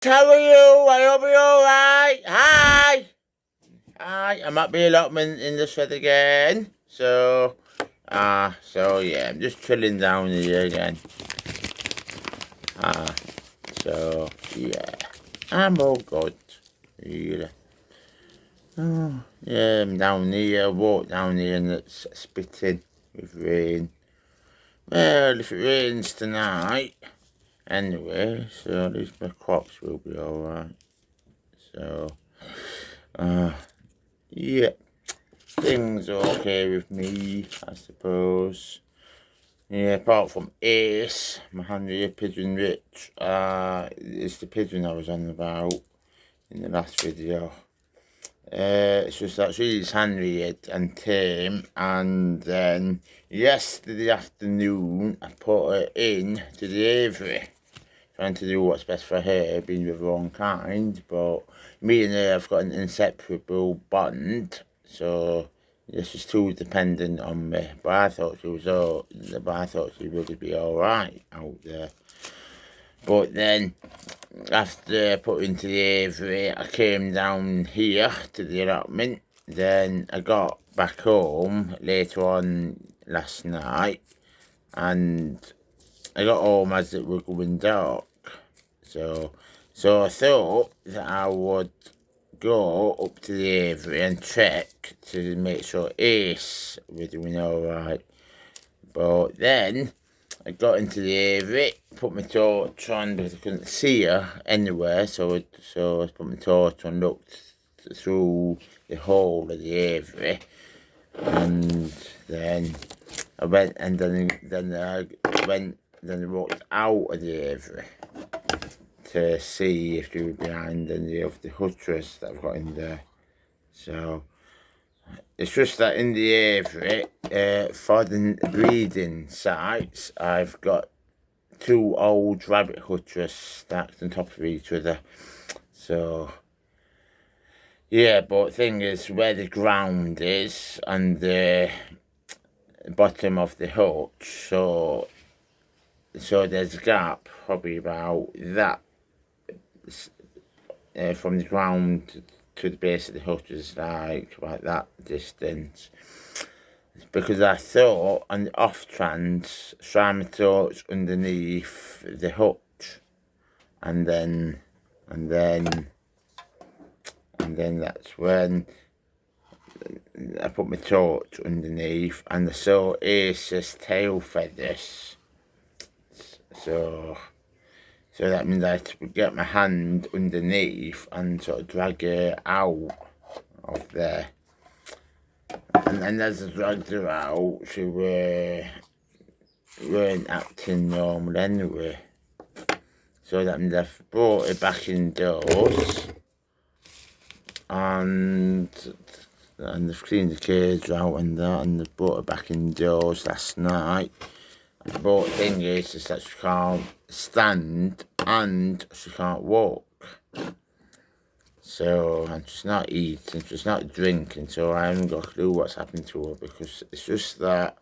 How are you? I hope you're alright. Hi. Hi. I'm at the allotment in the shed again. So I'm just chilling down here again. Ah, yeah. I'm all good. Really. Oh, yeah, I'm down here. I walk down here and it's spitting with rain. Well, if it rains tonight, anyway, so at least my crops will be alright. So, yeah. Things are okay with me, I suppose. Yeah, apart from Ace, my handy pigeon Rich. It's the pigeon I was on about in the last video. It's just that she's handed and tame, and then yesterday afternoon I put her in to the aviary, trying to do what's best for her, being with her own kind, but me and her have got an inseparable bond, so this is too dependent on me. But I thought she would be alright out there. But then after putting to the aviary, I came down here to the allotment. Then I got back home later on last night, and I got home as it was going dark. So I thought that I would go up to the aviary and check to make sure Ace was doing alright. But then I got into the aviary, put my torch on because I couldn't see her anywhere, so I put my torch on, looked through the hole of the aviary, and then I went and then I walked out of the aviary to see if she was behind any of the hutters that I've got in there. So it's just that in the aviary, for the breeding sites, I've got two old rabbit hutters stacked on top of each other. So yeah, but the thing is, where the ground is and the bottom of the hutch, so there's a gap probably about that from the ground to the base of the hutch is like about that distance. Because I thought on the off chance, shine my torch underneath the hutch, and then that's when I put my torch underneath, and I saw Ace's tail feathers. So that means I had to get my hand underneath and sort of drag her out of there. And as I dragged her out, she weren't acting normal anyway. So that means I've brought her back indoors, and they've cleaned the cage out and that, and they've brought her back indoors last night. But the thing is that she can't stand and she can't walk. So, and she's not eating, she's not drinking, so I haven't got a clue what's happened to her, because it's just that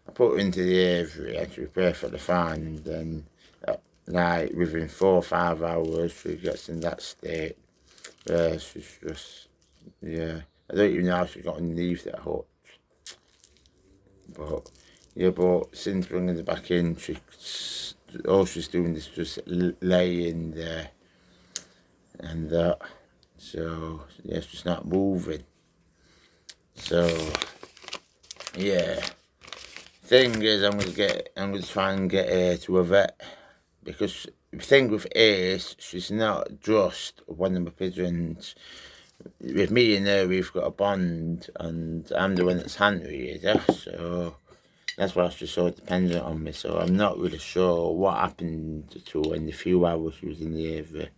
I put her into the aviary and she was perfectly fine, and then like within 4 or 5 hours she gets in that state where she's just, yeah, I don't even know how she got underneath that hutch. But yeah, but since bringing her back in, all she's doing is just laying there and that. So yeah, she's not moving. So yeah, thing is, I'm gonna try and get her to a vet, because the thing with Ace, she's not just one of my pigeons. With me and her, we've got a bond, and I'm the one that's hand-reared her, so that's why she's so dependent on me. So I'm not really sure what happened to her in the few hours she was in the aviary.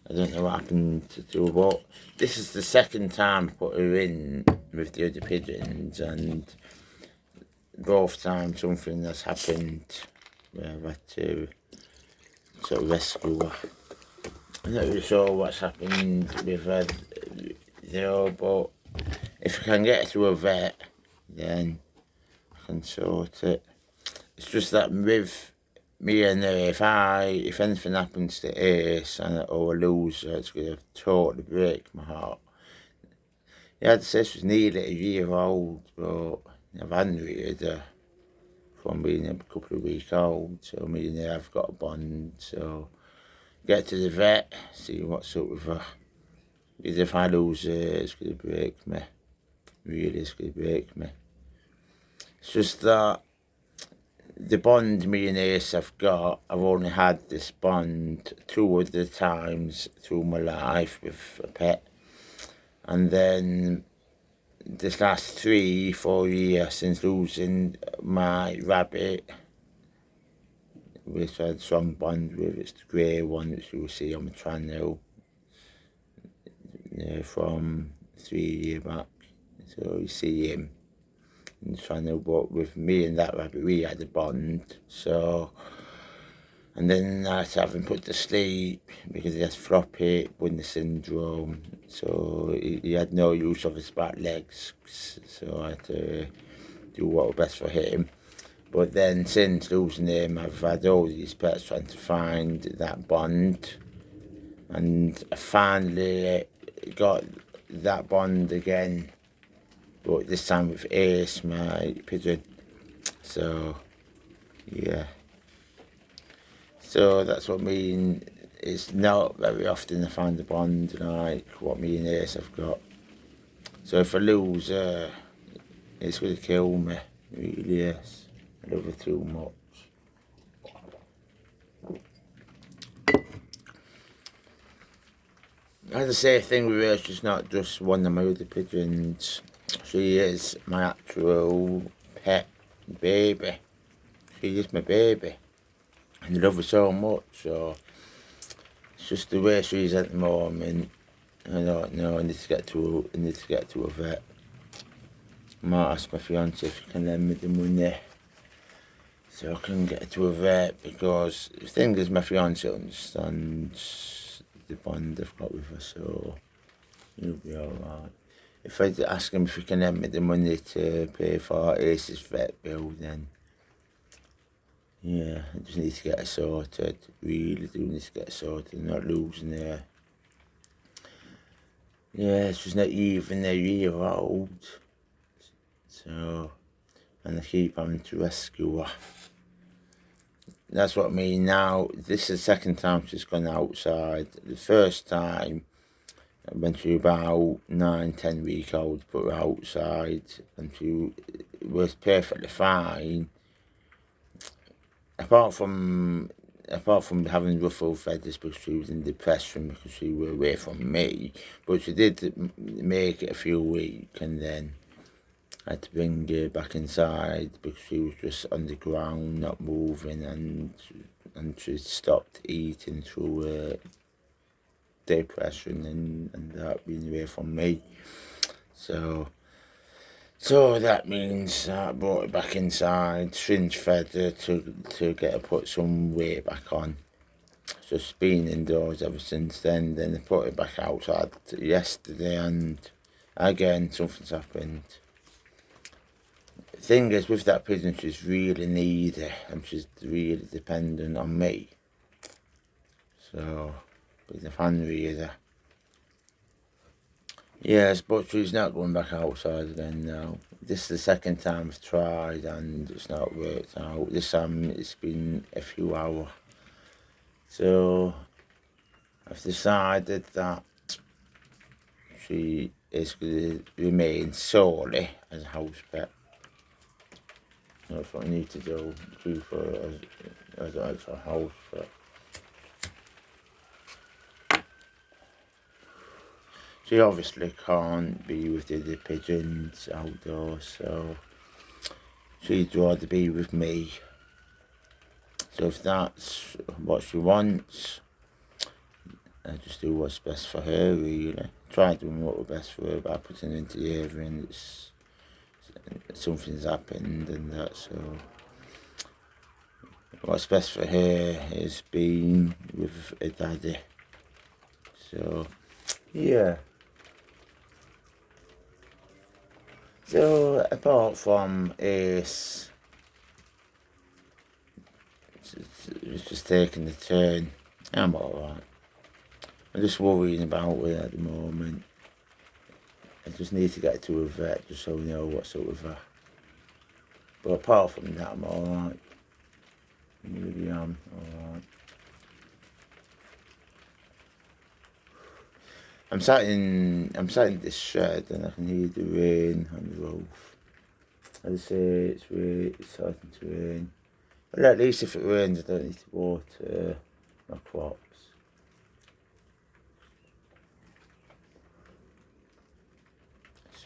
I don't know what happened to her, but this is the second time I put her in with the other pigeons, and both times something has happened where I've had to sort of rescue her. I'm not really sure what's happened with her, but if I can get her to a vet, then I can sort it. It's just that with me and if anything happens to Ace or a loser, it's gonna totally break my heart. Yeah, the sister's nearly a year old, but I've handed her from being a couple of weeks old, so me and her have got a bond, so get to the vet, see what's up with her. Because if I lose her, it's gonna break me. Really, it's gonna break me. It's just that the bond me and Ace have got, I've only had this bond 2 other times through my life with a pet. And then this last 3-4 years since losing my rabbit, which I had a strong bond with, it's the grey one which you will see on my channel from 3 years back. So you see him in the channel, but with me and that rabbit we had a bond. So, and then I had to have him put to sleep because he has floppy Winter syndrome, so he had no use of his back legs, so I had to do what was best for him. But then since losing him, I've had all these pets trying to find that bond, and I finally got that bond again, but this time with Ace, my pigeon. So yeah, so that's what I mean. It's not very often I find a bond like what me and Ace have got. So if I lose her, it's going to kill me. It really is. I love her too much. As I say, thing with her, she's not just one of my other pigeons. She is my actual pet baby. She is my baby. And I love her so much, so it's just the way she is at the moment. I don't know, I need to get to a vet. I might ask my fiance if he can lend me the money so I can get to a vet, because the thing is my fiance understands the bond I've got with her, so he'll be alright. If I ask him if he can lend me the money to pay for Ace's vet bill, then yeah, I just need to get it sorted. Really do need to get it sorted, not losing her. Yeah, she's not even a year old. So, and I keep having to rescue her. That's what I mean now. This is the second time she's gone outside. The first time, when she was about 9-10 weeks old, put her outside and she was perfectly fine. Apart from having ruffled feathers because she was in depression because she was away from me, but she did make it a few weeks, and then I had to bring her back inside because she was just on the ground, not moving, and she stopped eating through depression and that, being away from me. So that means I brought her back inside, syringe fed her to get her put some weight back on. So she's been indoors ever since then. Then I put her back outside yesterday, and again something's happened. The thing is, with that pigeon, she's really needy and she's really dependent on me. So, but if Henry is yes, but she's not going back outside again now. This is the second time I've tried and it's not worked out. This time it's been a few hours. So I've decided that she is going to remain solely as a house pet. That's what I need to do for as a house pet. She obviously can't be with the other pigeons outdoors, so she'd rather be with me. So if that's what she wants, I just do what's best for her, really. Try doing what was best for her by putting her into the area, and something's happened and that, so what's best for her is being with her daddy. So yeah. So apart from Ace, it's just taking the turn. I'm alright. I'm just worrying about it at the moment. I just need to get to a vet just so we know what's up with her. But apart from that, I'm alright. I really am alright. I'm sat in this shed and I can hear the rain on the roof. As I say, it's starting to rain. Well, at least if it rains, I don't need to water my crops.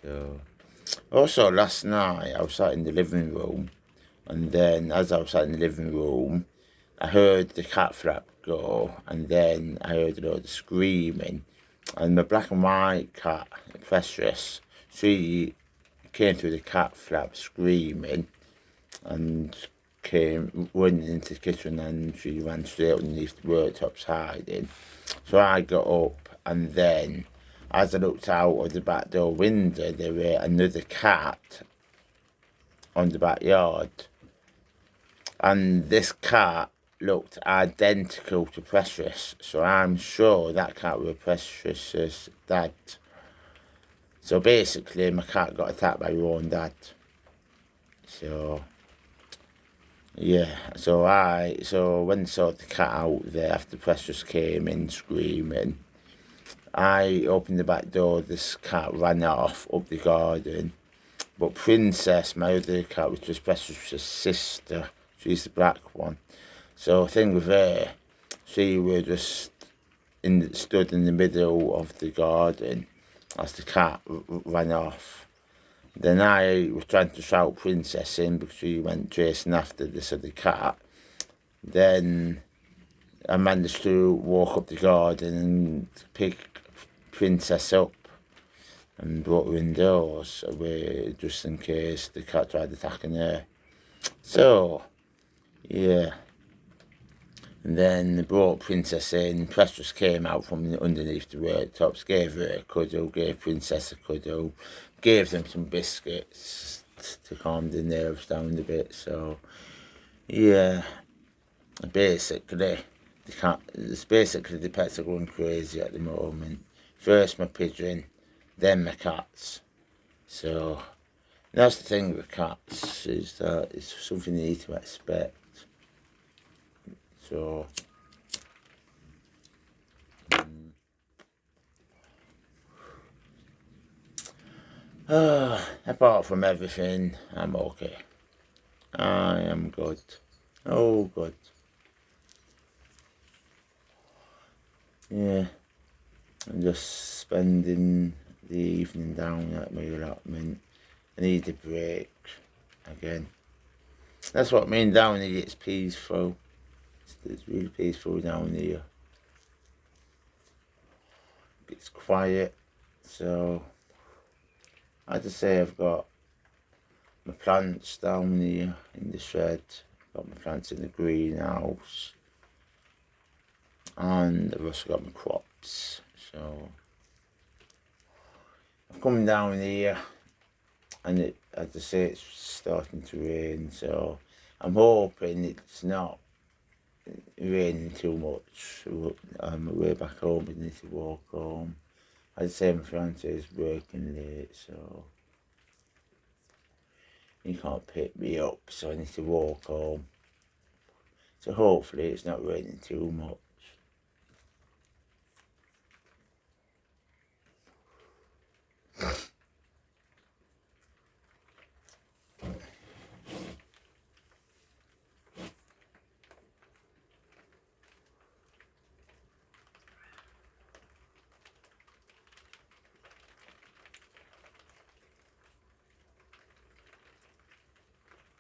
So, also last night I was sat in the living room, and then as I was sat in the living room, I heard the cat flap go, and then I heard a lot of screaming, and the black and white cat, Precious, she came through the cat flap screaming, and came running into the kitchen, and she ran straight underneath the worktops hiding. So I got up, and then as I looked out of the back door window, there was another cat on the backyard, and this cat looked identical to Precious, so I'm sure that cat was Precious's dad. So basically, my cat got attacked by her own dad. So yeah, so when I saw the cat out there after Precious came in screaming, I opened the back door, this cat ran off up the garden. But Princess, my other cat, which was Precious' sister, she's the black one. So the thing with her, she was just stood in the middle of the garden as the cat ran off. Then I was trying to shout Princess in because she went chasing after this other cat. Then I managed to walk up the garden and pick Princess up and brought her indoors away just in case the cat tried attacking her. So, yeah. And then brought Princess in. Precious came out from underneath the worktops, gave her a cuddle, gave Princess a cuddle, gave them some biscuits to calm the nerves down a bit. So, yeah, basically, the pets are going crazy at the moment. First my pigeon, then my cats. So that's the thing with cats, is that it's something you need to expect. So apart from everything, I'm okay. I am good. Oh, good. Yeah, I'm just spending the evening down at my allotment. I need a break again. That's what I mean, down here it's peaceful. It's really peaceful down here. It's quiet, so I'd just say I've got my plants down here in the shed, got my plants in the greenhouse, and I've also got my crops. So I've come down here, and as I say, it's starting to rain, so I'm hoping it's not raining too much. Way back home, I need to walk home. As I say, my fiance is working late, so he can't pick me up, so I need to walk home. So hopefully it's not raining too much.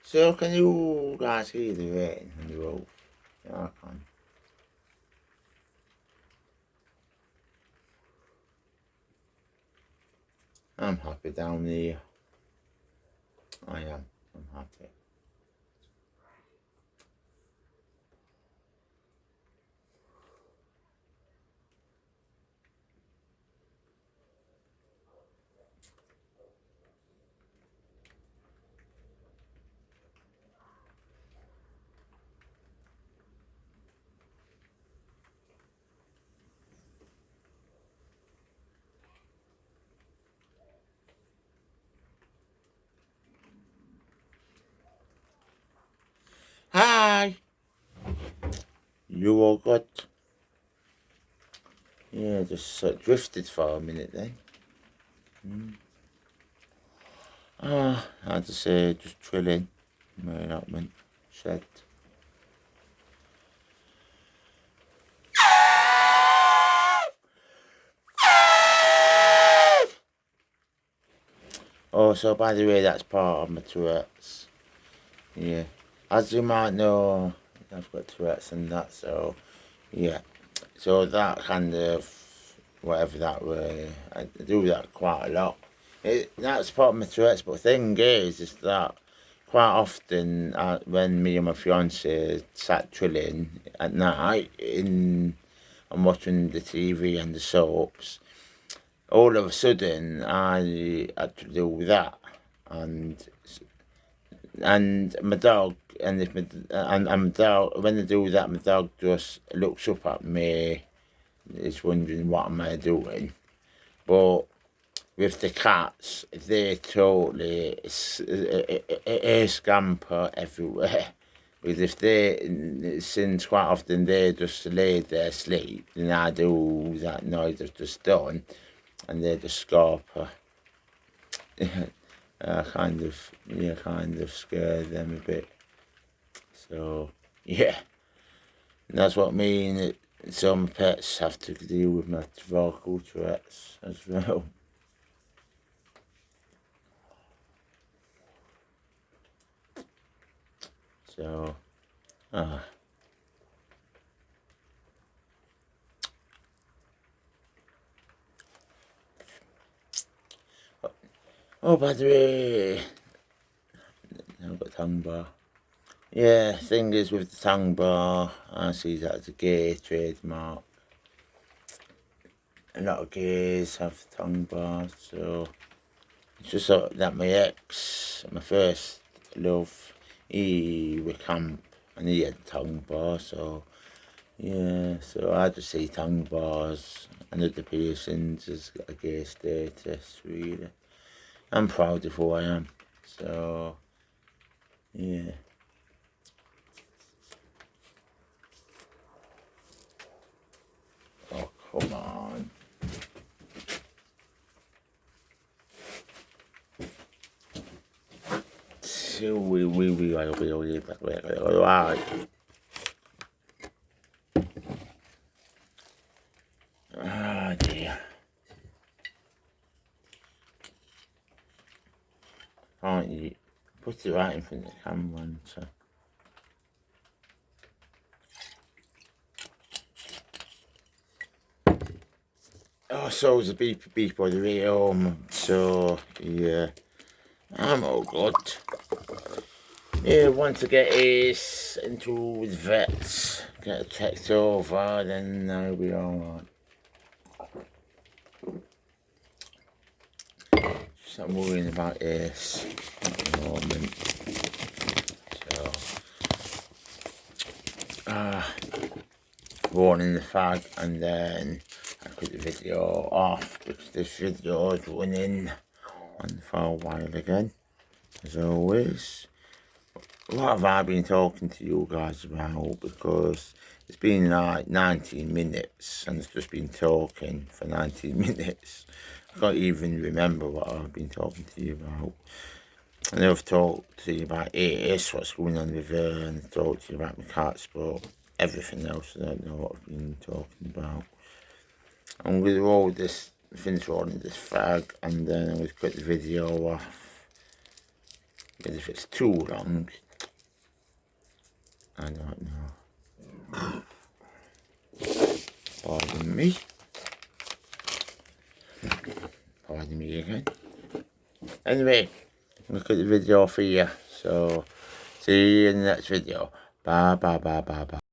So can you guys hear the rain on the roof? Yeah, I can. I'm happy down here. I am. I'm happy. You all good? Yeah, just sort of drifted for a minute then. I had to say, just chilling. My allotment shed. Oh, so by the way, that's part of my Tourette's. Yeah. As you might know, I've got Tourette's and that, so yeah. So that kind of, whatever that were, I do that quite a lot. That's part of my Tourette's, but the thing is that quite often when me and my fiance sat chilling at night and watching the TV and the soaps, all of a sudden I had to do that, and my dog, and if my, and my dog, when I do that, my dog just looks up at me, is wondering what am I doing. But with the cats, they totally scamper everywhere. Because if they, since quite often they just lay there asleep, then I do that noise I've just done, and they just scarper. Kind of scare them a bit. So yeah, and that's what me and some pets have to deal with my vocal Tourette's as well. So, oh, by the way, I've got a tongue bar. Yeah, thing is with the tongue bar, I see that as a gay trademark. A lot of gays have tongue bars, so it's just so that my ex, my first love, he was camp and he had tongue bar, so yeah, so I just see tongue bars and other piercings as a gay status, really. I'm proud of who I am, so yeah. Oh, come on. Ah, dear. Can't you put it right in front of the camera and so. Oh, so the beep by the way home, so yeah, I'm all good. Yeah, once I get Ace into the vets, get it checked over, then I'll be alright. Just not worrying about Ace at the moment. So, warning the fag, and then I cut the video off because this video is running on for a while again, as always. What have I been talking to you guys about? Because it's been like 19 minutes and it's just been talking for 19 minutes. I can't even remember what I've been talking to you about. I know I've talked to you about Ace, what's going on with her, and I've talked to you about my cats, but everything else I don't know what I've been talking about. I'm going to roll this, finish rolling this fag, and then I'm going to cut the video off. Because if it's too long, I don't know. Pardon me. Pardon me again. Anyway, I'm going to cut the video off here. So, see you in the next video. Bye, bye, bye, bye, bye.